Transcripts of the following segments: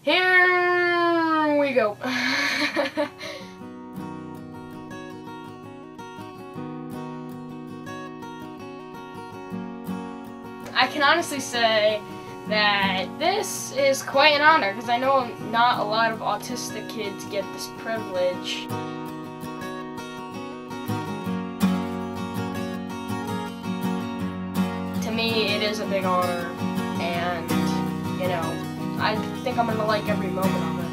Here we go. I can honestly say that this is quite an honor because I know not a lot of autistic kids get this privilege. To me, it is a big honor, and you know, I think I'm gonna like every moment of it.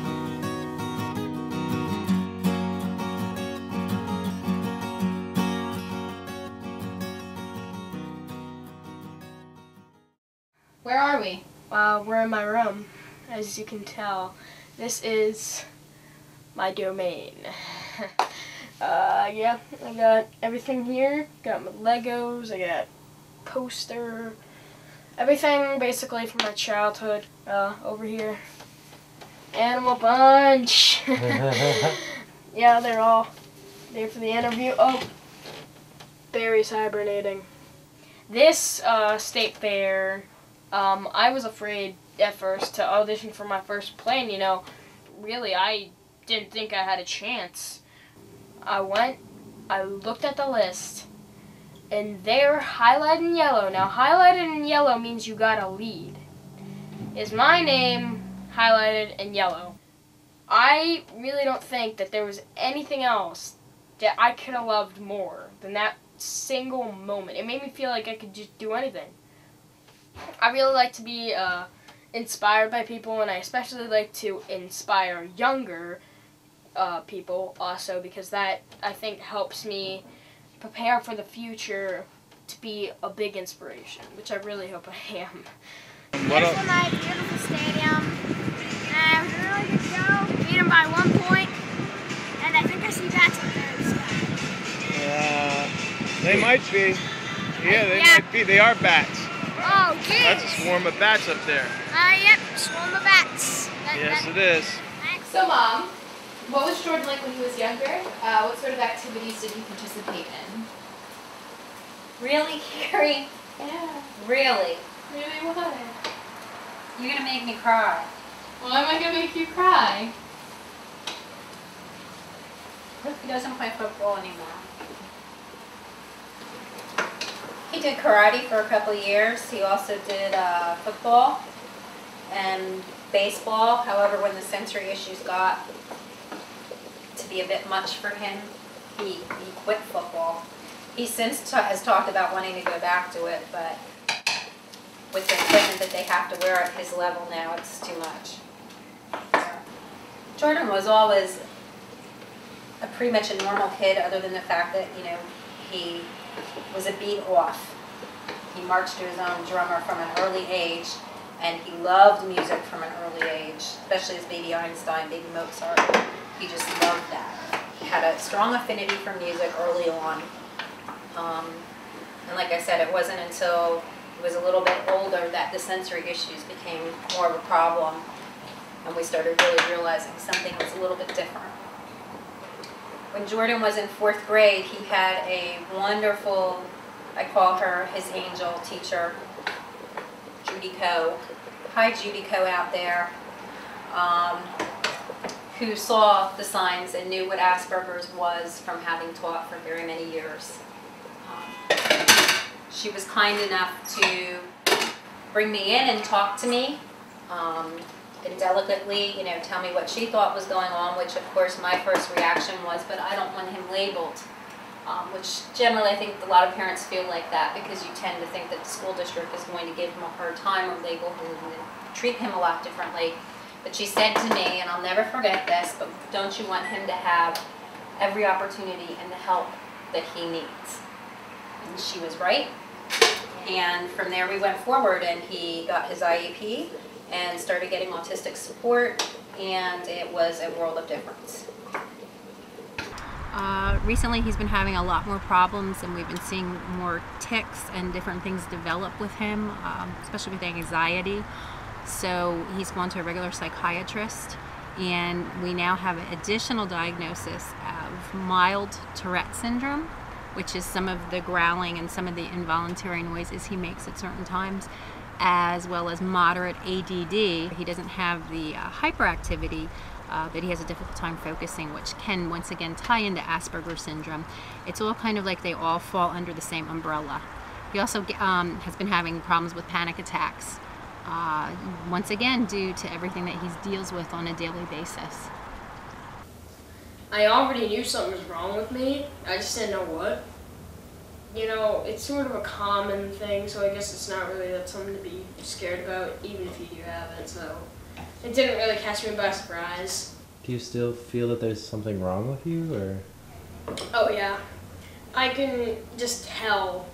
Where are we? We're in my room, as you can tell. This is my domain. Yeah, I got everything here. Got my Legos, I got poster, everything basically from my childhood over here. Animal bunch. Yeah, they're all there for the interview. Oh, Barry's hibernating. This state fair, I was afraid at first to audition for my first play, and, you know, really I didn't think I had a chance. I went, I looked at the list, and they're highlighted in yellow. Now, highlighted in yellow means you got a lead. Is my name highlighted in yellow? I really don't think that there was anything else that I could have loved more than that single moment. It made me feel like I could just do anything. I really like to be inspired by people, and I especially like to inspire younger people also, because that, I think, helps me prepare for the future to be a big inspiration, which I really hope I am. Beautiful night, beautiful stadium. And it was a really good show. Beat them by 1 point. And I think I see bats up there in the sky. They might be. Yeah, they might be. They are bats. Oh, geez. That's a swarm of bats up there. Yep, swarm of bats. Yes, it is. So, Mom, what was Jordan like when he was younger? What sort of activities did he participate in? Really, Carrie? Yeah. Really? Really what? You're gonna make me cry. Why am I gonna make you cry? He doesn't play football anymore. He did karate for a couple of years. He also did football and baseball. However, when the sensory issues got to be a bit much for him, he quit football. He since has talked about wanting to go back to it, but with the equipment that they have to wear at his level now, it's too much. Jordan was always a pretty much a normal kid, other than the fact that, you know, he was a beat off. He marched to his own drummer from an early age, and he loved music from an early age, especially as baby Einstein, baby Mozart. He just loved that. He had a strong affinity for music early on. And like I said, it wasn't until he was a little bit older that the sensory issues became more of a problem, and we started really realizing something was a little bit different. When Jordan was in 4th grade, he had a wonderful, I call her his angel teacher, Judy Coe. Hi, Judy Coe out there, who saw the signs and knew what Asperger's was from having taught for very many years. She was kind enough to bring me in and talk to me, and delicately, you know, tell me what she thought was going on, which of course my first reaction was, but I don't want him labeled, which generally I think a lot of parents feel like that, because you tend to think that the school district is going to give him a hard time or label him and treat him a lot differently. But she said to me, and I'll never forget this, but don't you want him to have every opportunity and the help that he needs? And she was right. And from there we went forward, and he got his IEP and started getting autistic support, and it was a world of difference. Recently he's been having a lot more problems, and we've been seeing more tics and different things develop with him, especially with anxiety. So he's gone to a regular psychiatrist, and we now have an additional diagnosis of mild Tourette syndrome, which is some of the growling and some of the involuntary noises he makes at certain times. as well as moderate ADD. He doesn't have the hyperactivity, but he has a difficult time focusing, which can once again tie into Aspergers Syndrome. It's all kind of like they all fall under the same umbrella. He also has been having problems with panic attacks, once again due to everything that he deals with on a daily basis. I already knew something was wrong with me, I just didn't know what. You know, it's sort of a common thing, so I guess it's not really that something to be scared about, even if you do have it, so it didn't really catch me by surprise. Do you still feel that there's something wrong with you, or? Oh yeah, I can just tell.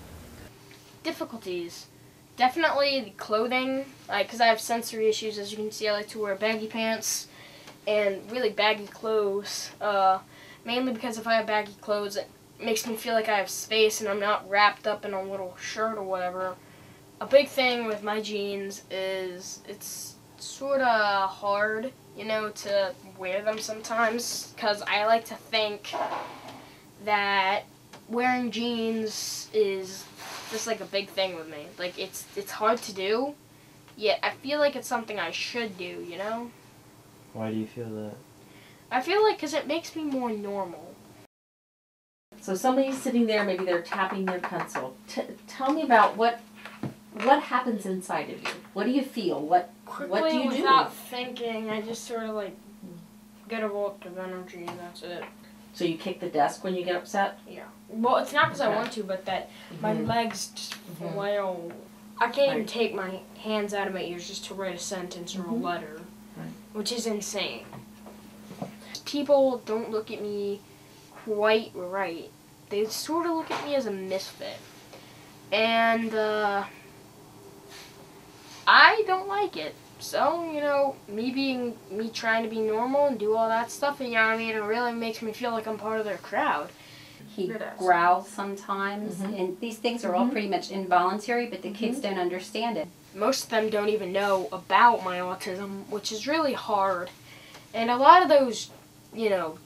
Difficulties. Definitely the clothing, because I have sensory issues, as you can see. I like to wear baggy pants and really baggy clothes, mainly because if I have baggy clothes, it makes me feel like I have space and I'm not wrapped up in a little shirt or whatever. A big thing with my jeans is it's sort of hard, you know, to wear them sometimes, because I like to think that wearing jeans is just like a big thing with me. Like, it's hard to do, yet I feel like it's something I should do, you know? Why do you feel that? I feel like because it makes me more normal. So somebody's sitting there, maybe they're tapping their pencil. Tell me about what happens inside of you. What do you feel? What do you do? Without thinking, I just sort of like get a bolt of energy and that's it. So you kick the desk when you get upset? Yeah. Well, it's not because I want to, but that my legs just flail. I can't even take my hands out of my ears just to write a sentence or a letter, which is insane. People don't look at me quite right. They sort of look at me as a misfit. And I don't like it. So, you know, me trying to be normal and do all that stuff, you know what I mean, it really makes me feel like I'm part of their crowd. He growls sometimes, and these things are all pretty much involuntary, but the kids don't understand it. Most of them don't even know about my autism, which is really hard. And a lot of those, you know,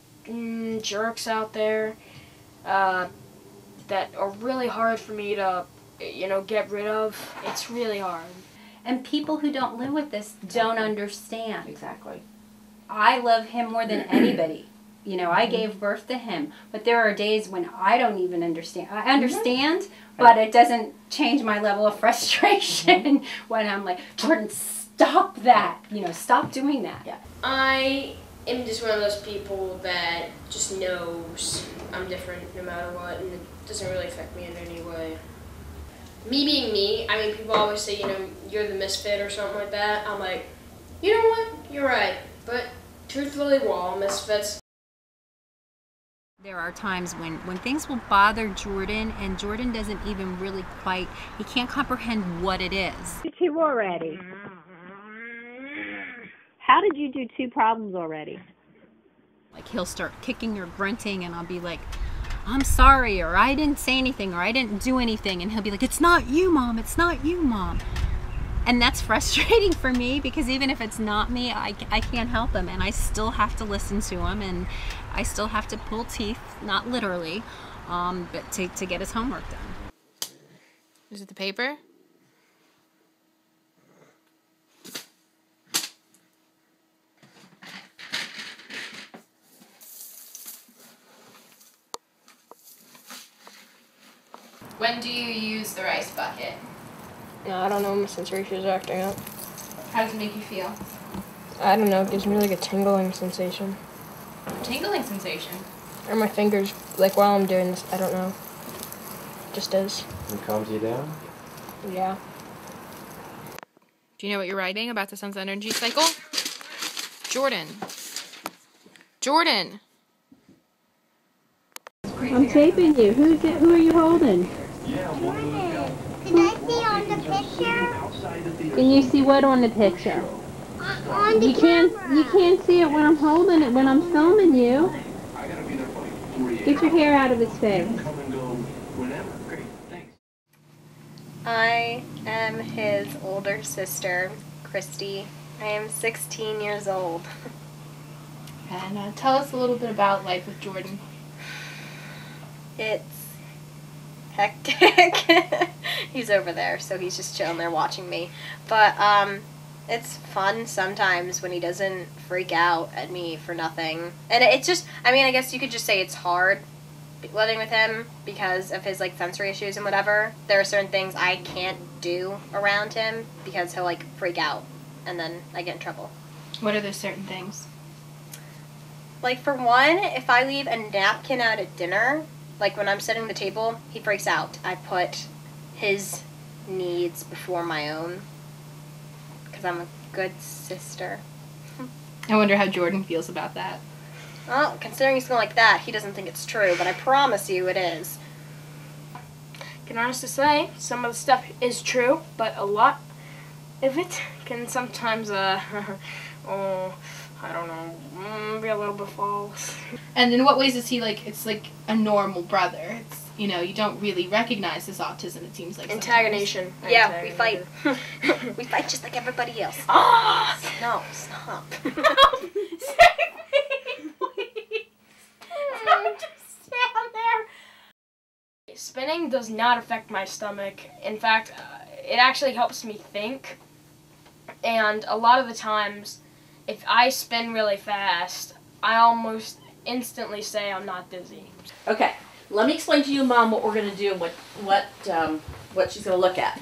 jerks out there that are really hard for me to, you know, get rid of, it's really hard. And people who don't live with this don't understand. Exactly. I love him more than anybody. You know, I gave birth to him, but there are days when I don't even understand. I understand, but it doesn't change my level of frustration when I'm like, Jordan, stop that. You know, stop doing that. Yeah. I am just one of those people that just knows I'm different no matter what, and it doesn't really affect me in any way. Me being me, I mean, people always say, you know, you're the misfit or something like that. I'm like, you know what? You're right. But truthfully, we're all misfits. There are times when things will bother Jordan, and Jordan doesn't even really he can't comprehend what it is. Two already. How did you do 2 problems already? Like, he'll start kicking or grunting, and I'll be like, I'm sorry, or I didn't say anything, or I didn't do anything, and he'll be like, it's not you, Mom, it's not you, Mom. And that's frustrating for me, because even if it's not me, I can't help him, and I still have to listen to him, and I still have to pull teeth, not literally, but to get his homework done. Is it the paper? When do you use the rice bucket? I don't know, my sensory issues are acting up. How does it make you feel? I don't know, it gives me like a tingling sensation. Tingling sensation? Or my fingers, like while I'm doing this, I don't know. It just is. It calms you down? Yeah. Do you know what you're writing about the sun's energy cycle? Jordan. Jordan! I'm taping you. Who are you holding? Jordan, can I see on the picture? Can you see what on the picture? On the camera. You can't see it when I'm holding it, when I'm filming you. Get your hair out of his face. I am his older sister, Christy. I am 16 years old. And tell us a little bit about life with Jordan. It's hectic. He's over there, so he's just chilling there watching me. But it's fun sometimes when he doesn't freak out at me for nothing. And it's just, I mean, I guess you could just say it's hard living with him because of his like sensory issues and whatever. There are certain things I can't do around him because he'll like freak out and then I get in trouble. What are those certain things? Like for one, if I leave a napkin out at dinner, like when I'm setting the table, he freaks out. I put his needs before my own because I'm a good sister. I wonder how Jordan feels about that. Well, considering he's going like that, he doesn't think it's true, but I promise you it is. I can honestly say some of the stuff is true, but a lot of it can sometimes, oh, I don't know, be a little bit false. And in what ways is he like, it's like a normal brother? It's, you know, you don't really recognize his autism, it seems like sometimes. Antagonation. Yeah, we fight. We fight just like everybody else. Ah! No, stop. Just stand there. Spinning does not affect my stomach. In fact, it actually helps me think. And a lot of the times, if I spin really fast, I almost instantly say I'm not dizzy. Okay, let me explain to you, Mom, what we're going to do and what she's going to look at.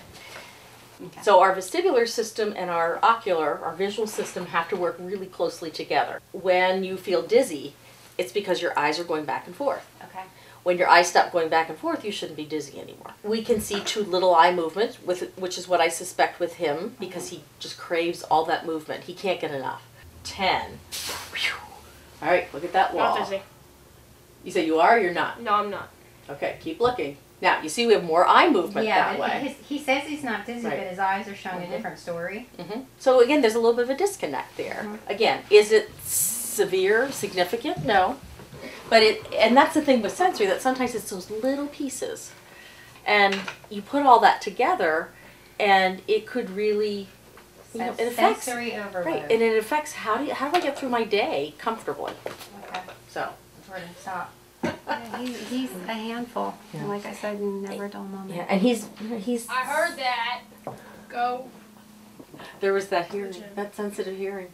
Okay. So our vestibular system and our ocular, our visual system, have to work really closely together. When you feel dizzy, it's because your eyes are going back and forth. Okay. When your eyes stop going back and forth, you shouldn't be dizzy anymore. We can see 2 little eye movements, which is what I suspect with him, because he just craves all that movement. He can't get enough. 10. Whew. All right, look at that wall. Not dizzy. You say you are or you're not? No, I'm not. Okay, keep looking. Now, you see we have more eye movement that way. He says he's not dizzy, Right. but his eyes are showing a different story. So again, there's a little bit of a disconnect there. Again, is it severe, significant? No. But and that's the thing with sensory, that sometimes it's those little pieces. And you put all that together, and it could really, you know, it affects sensory overload. Right, and it affects how do I get through my day comfortably. Okay. So. Jordan, stop. He's a handful. Yeah. Like I said, never a dull moment. Yeah, and he's. I heard that. Go. There was that hearing, that sensitive hearing.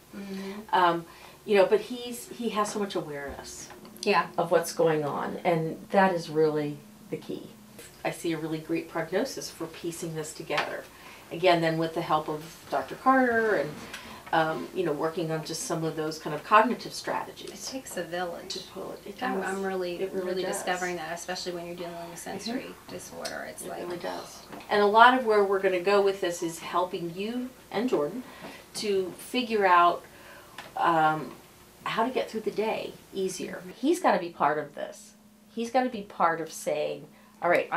You know, but he has so much awareness. Yeah. Of what's going on, and that is really the key. I see a really great prognosis for piecing this together. Again, then with the help of Dr. Carter and you know, working on just some of those kind of cognitive strategies. It takes a village. To pull it. It does. I'm really really does. discovering that, especially when you're dealing with sensory disorder. It's it like really does. And a lot of where we're going to go with this is helping you and Jordan to figure out how to get through the day easier. He's got to be part of this. He's got to be part of saying, all right,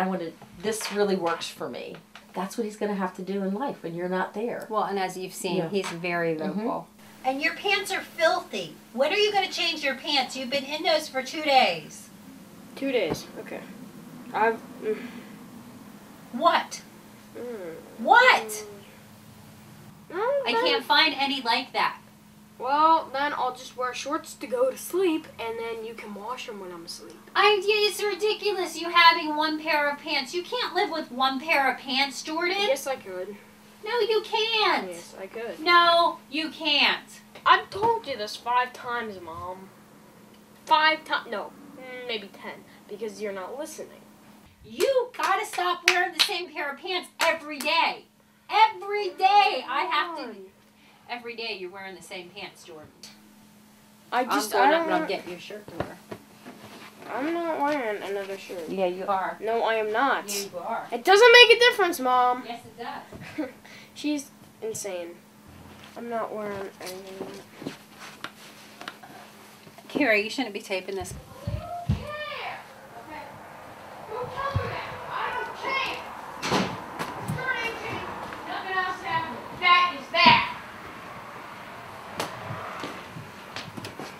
this really works for me. That's what he's going to have to do in life when you're not there. Well, and as you've seen, he's very vocal. And your pants are filthy. When are you going to change your pants? You've been in those for 2 days. 2 days, okay. What? What? I can't find any like that. Well, then I'll just wear shorts to go to sleep, and then you can wash them when I'm asleep. It's ridiculous you having 1 pair of pants. You can't live with 1 pair of pants, Jordan. Yes, I could. No, you can't. Yes, I could. No, you can't. I've told you this 5 times, Mom. 5 times. No, maybe 10, because you're not listening. You gotta stop wearing the same pair of pants every day. Every day I have to. Every day you're wearing the same pants, Jordan. I'm going up and I'm getting your shirt to wear. I'm not wearing another shirt. Yeah, you are. No, I am not. Yeah, you are. It doesn't make a difference, Mom. Yes, it does. She's insane. I'm not wearing anything. Kyrie, you shouldn't be taping this.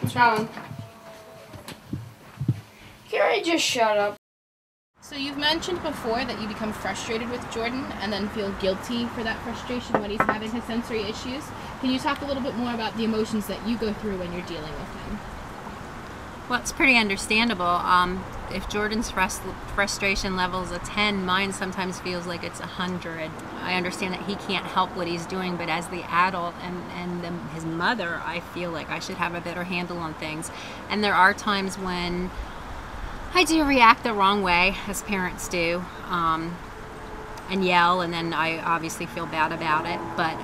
What's wrong? Kyrie, just shut up. So you've mentioned before that you become frustrated with Jordan and then feel guilty for that frustration when he's having his sensory issues. Can you talk a little bit more about the emotions that you go through when you're dealing with him? Well, it's pretty understandable. If Jordan's frustration level is a 10, mine sometimes feels like it's 100. I understand that he can't help what he's doing, but as the adult and his mother, I feel like I should have a better handle on things. And there are times when I do react the wrong way, as parents do, and yell, and then I obviously feel bad about it. But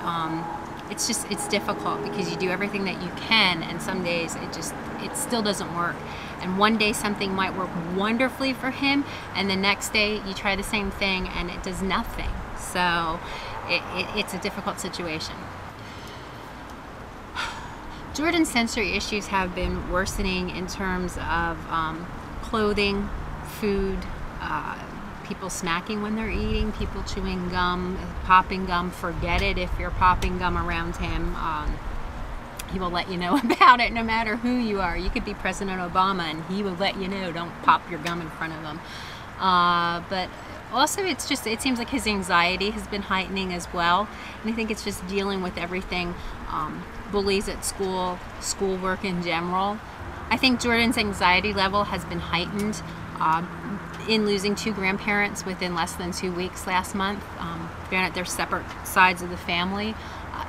it's difficult because you do everything that you can, and some days it still doesn't work. And one day something might work wonderfully for him, and the next day you try the same thing and it does nothing. So it's a difficult situation. Jordan's sensory issues have been worsening in terms of clothing, food, people smacking when they're eating, people chewing gum, popping gum. Forget it if you're popping gum around him. He will let you know about it no matter who you are. You could be President Obama and he will let you know, don't pop your gum in front of him. But also it seems like his anxiety has been heightening as well. And I think it's just dealing with everything, bullies at school, schoolwork in general. I think Jordan's anxiety level has been heightened in losing 2 grandparents within less than 2 weeks last month. Granted, they're separate sides of the family.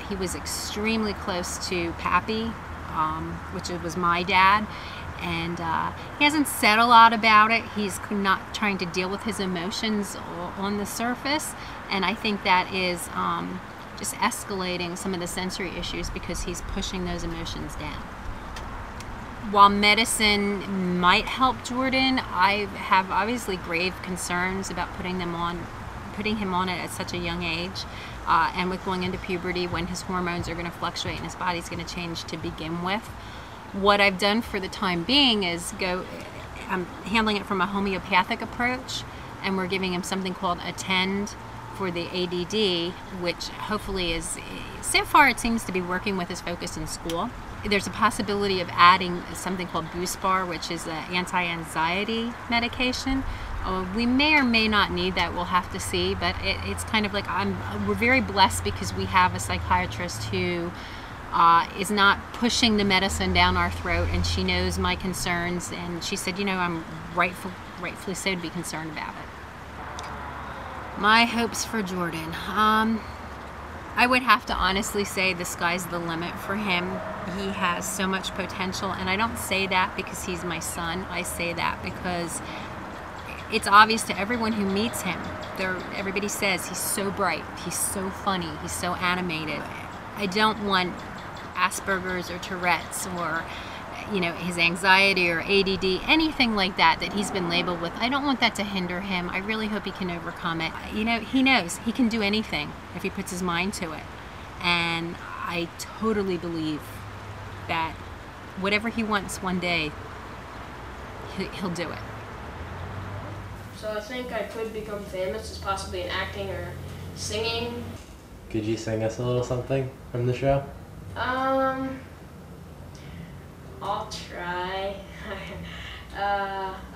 He was extremely close to Pappy, which was my dad, and he hasn't said a lot about it. He's not trying to deal with his emotions on the surface, and I think that is just escalating some of the sensory issues because he's pushing those emotions down. While medicine might help Jordan, I have obviously grave concerns about putting him on it at such a young age, and with going into puberty when his hormones are going to fluctuate and his body's going to change to begin with. What I've done for the time being is I'm handling it from a homeopathic approach, and we're giving him something called Attend for the ADD, which hopefully is, so far it seems to be working with his focus in school. There's a possibility of adding something called Boost Bar, which is an anti-anxiety medication. We may or may not need that, we'll have to see, but it's kind of like we're very blessed because we have a psychiatrist who is not pushing the medicine down our throat, and she knows my concerns, and she said, you know, I'm rightfully so to be concerned about it. My hopes for Jordan. I would have to honestly say the sky's the limit for him. He has so much potential, and I don't say that because he's my son. I say that because it's obvious to everyone who meets him. Everybody says he's so bright, he's so funny, he's so animated. I don't want Asperger's or Tourette's or, you know, his anxiety or ADD, anything like that he's been labeled with. I don't want that to hinder him. I really hope he can overcome it. You know, he knows he can do anything if he puts his mind to it. And I totally believe that whatever he wants one day, he'll do it. So I think I could become famous as possibly in acting or singing. Could you sing us a little something from the show? I'll try.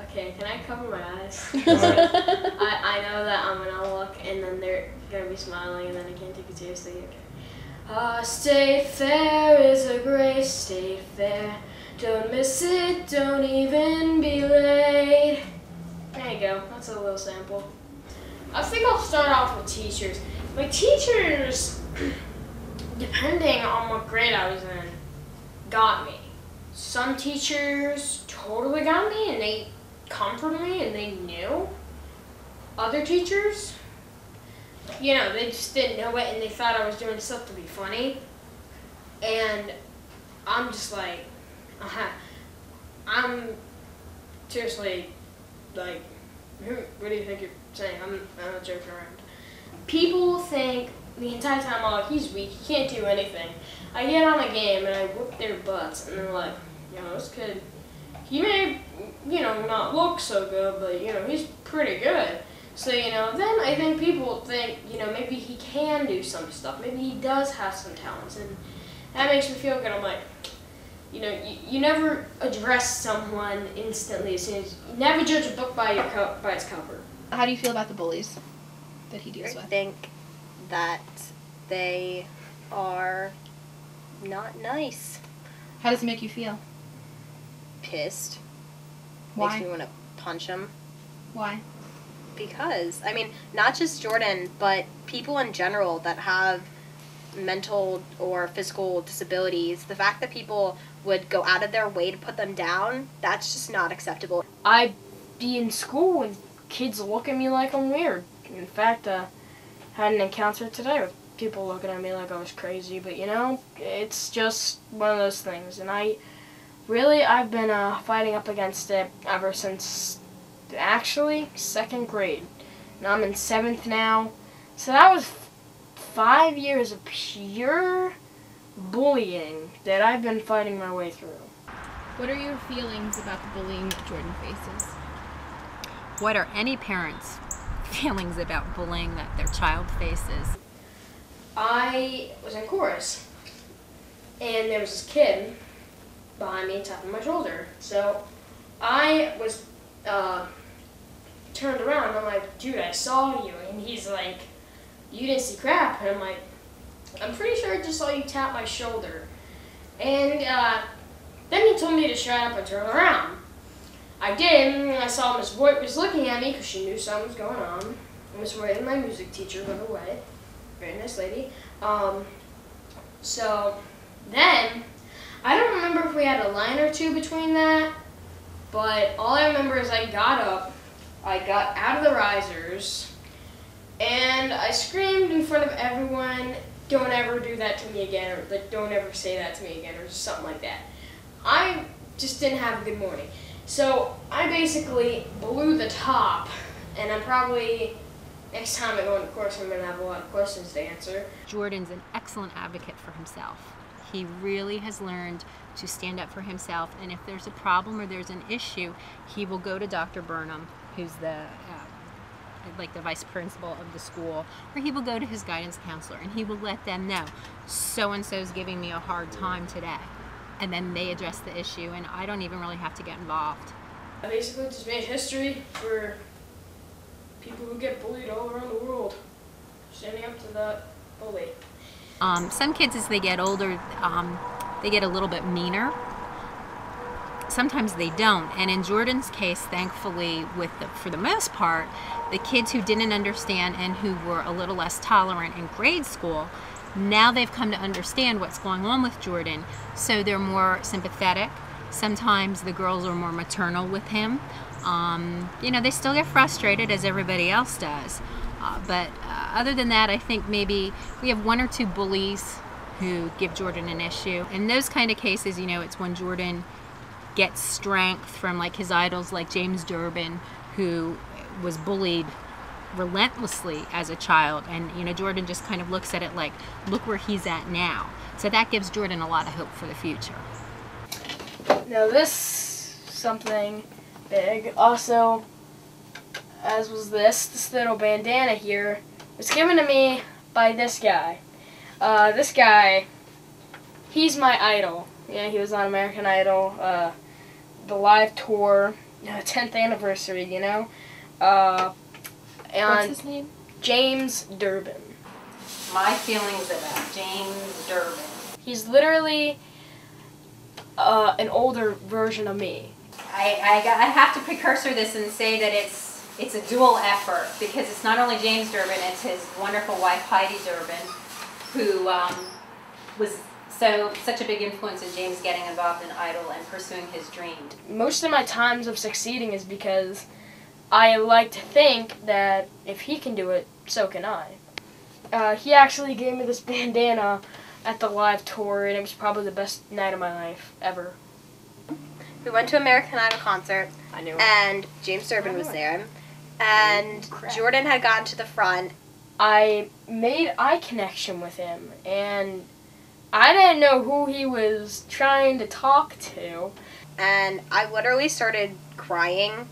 Okay, can I cover my eyes? Sure. I know that I'm gonna look and then they're gonna be smiling and then I can't take it seriously. Okay. State Fair is a great state fair. Don't miss it, don't even be late. There you go, that's a little sample. I think I'll start off with teachers. My teachers, depending on what grade I was in, got me. Some teachers totally got me and they comforted me and they knew. Other teachers, you know, they just didn't know it and they thought I was doing stuff to be funny. And I'm just like, I'm seriously like, what do you think you're saying? I'm not joking around. People think the entire time, oh, he's weak, he can't do anything. I get on a game and I whoop their butts and they're like, you know, this kid, he may, you know, not look so good, but, you know, he's pretty good. So, you know, then I think people think, you know, maybe he can do some stuff. Maybe he does have some talents, and that makes me feel good. I'm like, you know, you never address someone instantly as soon as, you never judge a book by its cover. How do you feel about the bullies that he deals with? I think that they are not nice. How does it make you feel? Pissed. Makes me want to punch him. Why? Because, I mean, not just Jordan, but people in general that have mental or physical disabilities, the fact that people would go out of their way to put them down, that's just not acceptable. I'd be in school and kids look at me like I'm weird. In fact, I had an encounter today with people looking at me like I was crazy, but you know, it's just one of those things. And I've been fighting up against it ever since, actually, 2nd grade. And I'm in 7th now. So that was 5 years of pure bullying that I've been fighting my way through. What are your feelings about the bullying that Jordan faces? What are any parents' feelings about bullying that their child faces? I was in chorus, and there was this kid behind me tapping my shoulder. So I was turned around, and I'm like, dude, I saw you. And he's like, you didn't see crap. And I'm like, I'm pretty sure I just saw you tap my shoulder. And then he told me to shut up and turn around. I did, and I saw Miss Voigt was looking at me because she knew something was going on. Miss Voigt is my music teacher, by the way. Very nice lady. So then, I don't remember if we had a line or two between that, but all I remember is I got up, I got out of the risers, and I screamed in front of everyone, don't ever do that to me again, or like, don't ever say that to me again, or something like that. I just didn't have a good morning. So I basically blew the top, and I'm probably, next time I go into course, I'm going to have a lot of questions to answer. Jordan's an excellent advocate for himself. He really has learned to stand up for himself, and if there's a problem or there's an issue, he will go to Dr. Burnham, who's the vice principal of the school, or he will go to his guidance counselor, and he will let them know, so-and-so's giving me a hard time today. And then they address the issue, and I don't even really have to get involved. I basically just made history for people who get bullied all around the world, standing up to that bully. Some kids, as they get older, they get a little bit meaner. Sometimes they don't, and in Jordan's case, thankfully, for the most part, the kids who didn't understand and who were a little less tolerant in grade school, now they've come to understand what's going on with Jordan, so they're more sympathetic. Sometimes the girls are more maternal with him. You know, they still get frustrated as everybody else does. But other than that, I think maybe we have 1 or 2 bullies who give Jordan an issue. In those kind of cases, you know, it's when Jordan gets strength from like his idols like James Durbin, who was bullied relentlessly as a child, and you know, Jordan just kind of looks at it like, look where he's at now. So that gives Jordan a lot of hope for the future. Now this something big also, as was this little bandana here, was given to me by this guy. This guy, he's my idol. Yeah, he was on American Idol, the live tour, 10th anniversary, you know. And what's his name? James Durbin. My feelings about James Durbin. He's literally an older version of me. I have to precursor this and say that it's a dual effort, because it's not only James Durbin, it's his wonderful wife Heidi Durbin, who was such a big influence in James getting involved in Idol and pursuing his dream. Most of my times of succeeding is because I like to think that if he can do it, so can I. He actually gave me this bandana at the live tour, and it was probably the best night of my life ever. We went to American Idol concert, I knew it. and James Durbin was there, and Jordan had gotten to the front. I made eye connection with him, and I didn't know who he was trying to talk to. And I literally started crying.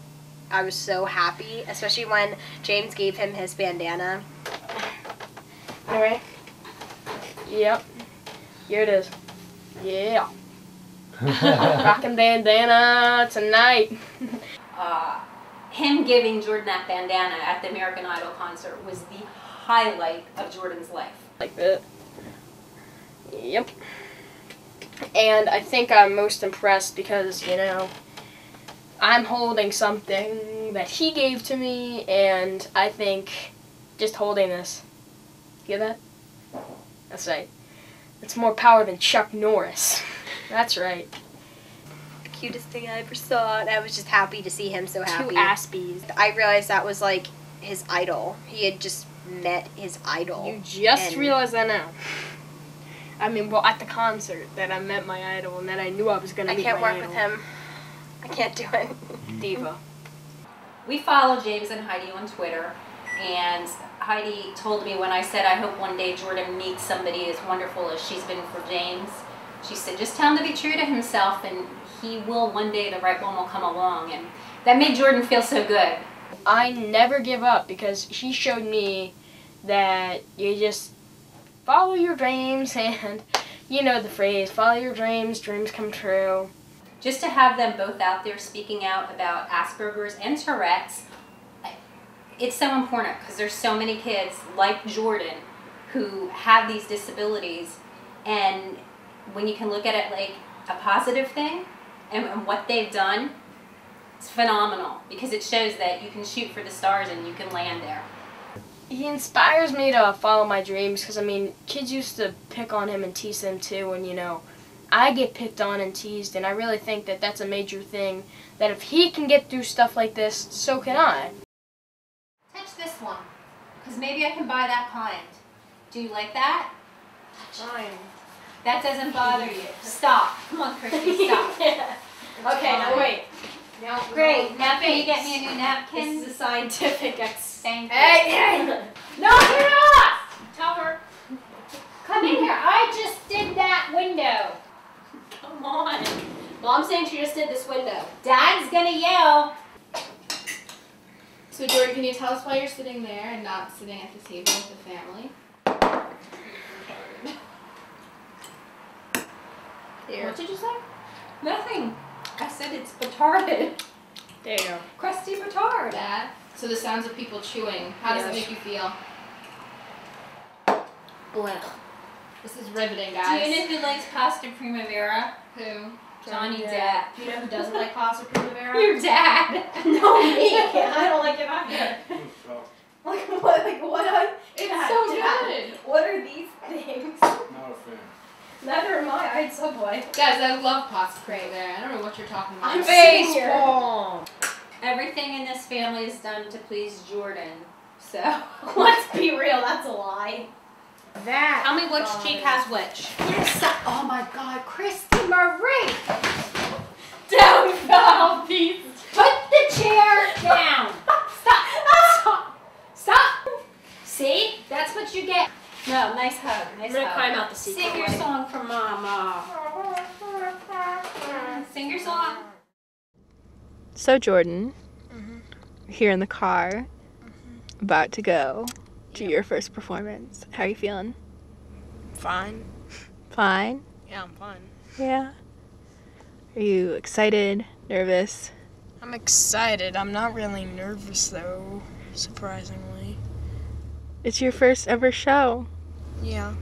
I was so happy, especially when James gave him his bandana. Anyway, yep, here it is. Yeah. Rockin' bandana tonight. Him giving Jordan that bandana at the American Idol concert was the highlight of Jordan's life. Like that. Yep. And I think I'm most impressed because, you know, I'm holding something that he gave to me, and I think just holding this. Get that? That's right. It's more power than Chuck Norris. That's right. The cutest thing I ever saw, and I was just happy to see him so happy. 2 Aspies. I realized that was like his idol. He had just met his idol. You just realized that now. I mean, well, at the concert that I met my idol, and that I knew I was going to meet my idol. I can't work with him. I can't do it. Diva. We follow James and Heidi on Twitter, and Heidi told me when I said I hope one day Jordan meets somebody as wonderful as she's been for James, she said just tell him to be true to himself and he will one day, the right one will come along, and that made Jordan feel so good. I never give up because he showed me that you just follow your dreams, and you know the phrase, follow your dreams, dreams come true. Just to have them both out there speaking out about Asperger's and Tourette's, it's so important because there's so many kids like Jordan who have these disabilities, and when you can look at it like a positive thing and what they've done, it's phenomenal because it shows that you can shoot for the stars and you can land there. He inspires me to follow my dreams because, I mean, kids used to pick on him and tease him too, and you know, I get picked on and teased, and I really think that that's a major thing, that if he can get through stuff like this, so can I. Touch this one, because maybe I can buy that kind. Do you like that? Fine. That doesn't bother you. Stop. Come on, Christy, stop. Okay, now wait. No, great. Now can you get me a new napkin? This is a scientific Thank you. Hey! No, you're not! Tell her. Come in here. I just did that window. Come on. Mom's saying she just did this window. Dad's gonna yell. So Jordan, can you tell us why you're sitting there and not sitting at the table with the family? Here. What did you say? Nothing. I said it's retarded. There you go. Crusty retard. That. So the sounds of people chewing, how does it make you feel? Blah. This is riveting, Do guys. you know who likes pasta primavera? Who? Johnny Depp. Do you know who doesn't like pasta primavera? Your dad. No, me. I don't like it either. It's so good. What are these things? Not a fan. Neither am I. I had Subway. Guys, I love pasta primavera. I don't know what you're talking about. I'm Baseball. Everything in this family is done to please Jordan. So Let's be real. That's a lie. That. tell me which cheek has which. Yes. Oh my God, Christy Marie. Don't fall, please. Put the chair down. Stop. Stop. Stop. See? That's what you get. No, nice hug. Nice I'm gonna hug. climb out the seat. Sing your song for Mama. Sing your song. So Jordan, we're here in the car, about to go to your first performance. How are you feeling? Fine. Fine? Yeah, I'm fine. Yeah. Are you excited? Nervous? I'm excited. I'm not really nervous though, surprisingly. It's your first ever show. Yeah.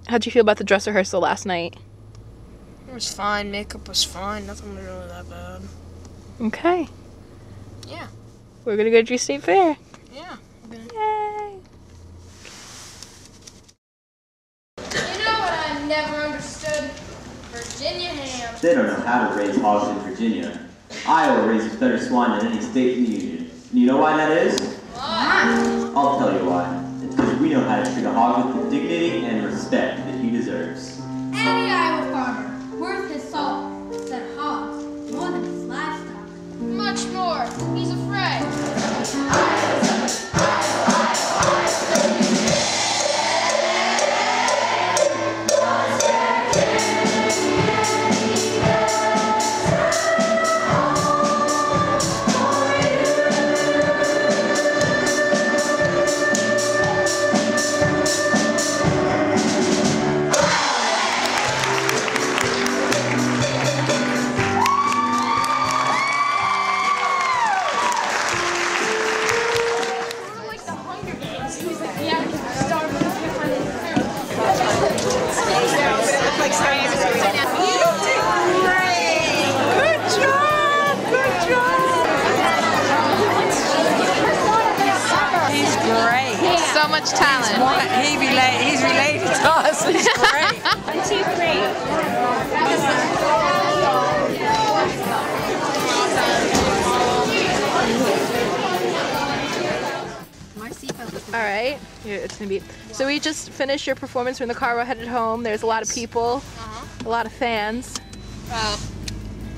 How'd you feel about the dress rehearsal last night? It was fine. Makeup was fine. Nothing was really that bad. Okay. Yeah. We're gonna go to G State Fair. Yeah. Yay! You know what I never understood? Virginia ham. They don't know how to raise hogs in Virginia. Iowa raises better swine than any state in the union. And you know why that is? Why? I'll tell you why. It's because we know how to treat a hog with the dignity and respect that he deserves. Any Iowa farmer worth his salt said hogs more than his livestock. Much more. He's afraid. much talent. He's related to us. He's great. 1, 2, 3. All right, here, it's gonna be. So we just finished your performance. We're in the car. We're headed home. There's a lot of people, a lot of fans.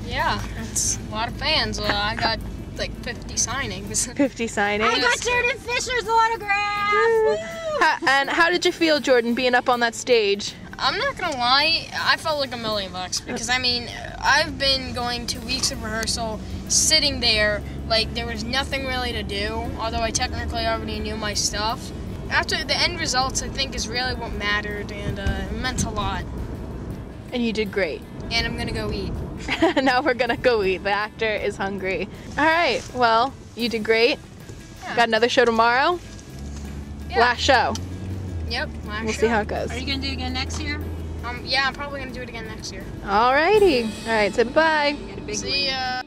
Yeah, it's a lot of fans. I got like 50 signings. 50 signings. I got Kyrie Fisher's autograph. And how did you feel, Jordan, being up on that stage? I'm not gonna lie, I felt like $1,000,000 because I mean, I've been going 2 weeks of rehearsal, sitting there, like there was nothing really to do, although I technically already knew my stuff. After the end results, I think is really what mattered, and it meant a lot. And you did great. And I'm gonna go eat. Now we're gonna go eat. The actor is hungry. All right, well, you did great. Yeah. Got another show tomorrow. Yeah. Last show. Yep, last We'll show. see how it goes. Are you gonna do it again next year? Yeah, I'm probably gonna do it again next year. Alrighty. All right, say bye. See ya.